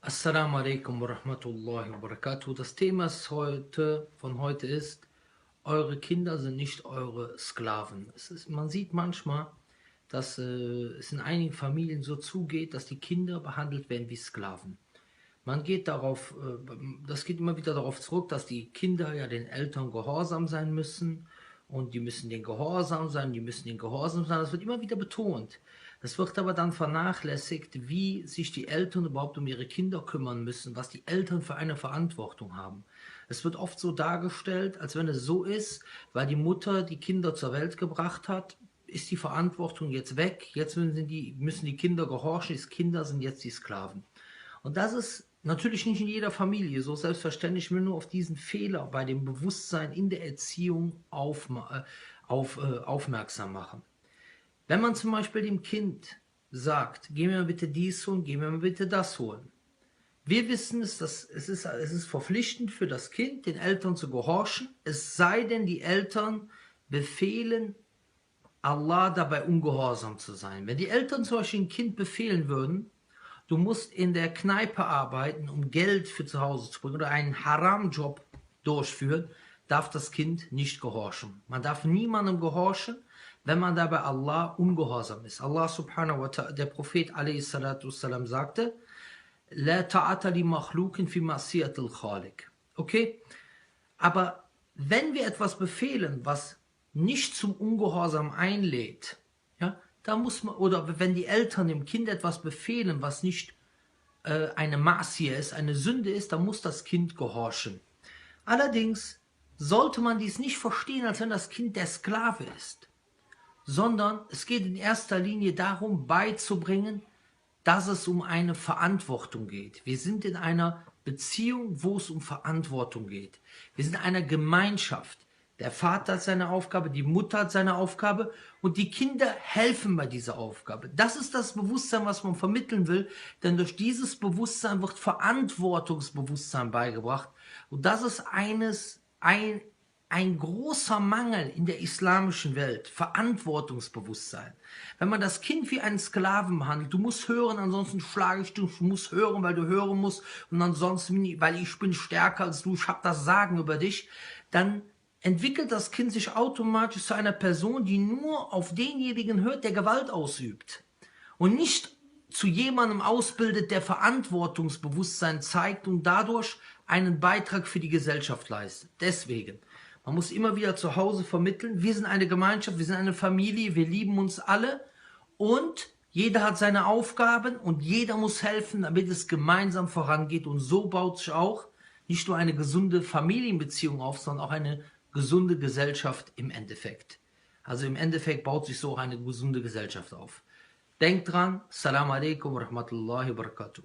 Assalamu alaikum wa rahmatullahi wa barakatuh. Das Thema von heute ist, eure Kinder sind nicht eure Sklaven. Man sieht manchmal, dass es in einigen Familien so zugeht, dass die Kinder behandelt werden wie Sklaven. Das geht immer wieder darauf zurück, dass die Kinder ja den Eltern gehorsam sein müssen und die müssen den Gehorsam sein, Das wird immer wieder betont. Das wird aber dann vernachlässigt, wie sich die Eltern überhaupt um ihre Kinder kümmern müssen, was die Eltern für eine Verantwortung haben. Es wird oft so dargestellt, als wenn es so ist, weil die Mutter die Kinder zur Welt gebracht hat, ist die Verantwortung jetzt weg, jetzt müssen die Kinder gehorchen, die Kinder sind jetzt die Sklaven. Und das ist natürlich nicht in jeder Familie so selbstverständlich. Ich will nur auf diesen Fehler bei dem Bewusstsein in der Erziehung aufmerksam machen. Wenn man zum Beispiel dem Kind sagt, geh mir bitte dies holen, geh mir bitte das holen. Wir wissen es ist verpflichtend für das Kind, den Eltern zu gehorchen, es sei denn, die Eltern befehlen Allah dabei ungehorsam zu sein. Wenn die Eltern zum Beispiel ein Kind befehlen würden, du musst in der Kneipe arbeiten, um Geld für zu Hause zu bringen oder einen Haram-Job durchführen, darf das Kind nicht gehorchen. Man darf niemandem gehorchen, wenn man dabei Allah ungehorsam ist. Allah subhanahu wa ta'ala, der Prophet a.s.w. sagte, La ta'ata li makhlukin fi ma'siyatil khaliq. Okay? Aber wenn wir etwas befehlen, was nicht zum Ungehorsam einlädt, ja, da muss man, oder wenn die Eltern dem Kind etwas befehlen, was nicht eine Ma'siyah ist, eine Sünde ist, dann muss das Kind gehorchen. Allerdings sollte man dies nicht verstehen, als wenn das Kind der Sklave ist, sondern es geht in erster Linie darum, beizubringen, dass es um eine Verantwortung geht. Wir sind in einer Beziehung, wo es um Verantwortung geht. Wir sind in einer Gemeinschaft. Der Vater hat seine Aufgabe, die Mutter hat seine Aufgabe und die Kinder helfen bei dieser Aufgabe. Das ist das Bewusstsein, was man vermitteln will, denn durch dieses Bewusstsein wird Verantwortungsbewusstsein beigebracht. Und das ist ein großer Mangel in der islamischen Welt, Verantwortungsbewusstsein. Wenn man das Kind wie einen Sklaven behandelt, du musst hören, ansonsten schlage ich dich, du musst hören, weil du hören musst und ansonsten, weil ich bin stärker als du, ich habe das Sagen über dich, dann entwickelt das Kind sich automatisch zu einer Person, die nur auf denjenigen hört, der Gewalt ausübt und nicht zu jemandem ausbildet, der Verantwortungsbewusstsein zeigt und dadurch einen Beitrag für die Gesellschaft leistet. Deswegen, man muss immer wieder zu Hause vermitteln, wir sind eine Gemeinschaft, wir sind eine Familie, wir lieben uns alle und jeder hat seine Aufgaben und jeder muss helfen, damit es gemeinsam vorangeht und so baut sich auch nicht nur eine gesunde Familienbeziehung auf, sondern auch eine gesunde Gesellschaft im Endeffekt. Also im Endeffekt baut sich so eine gesunde Gesellschaft auf. Denkt dran, Assalamu alaikum wa rahmatullahi wa barakatuh.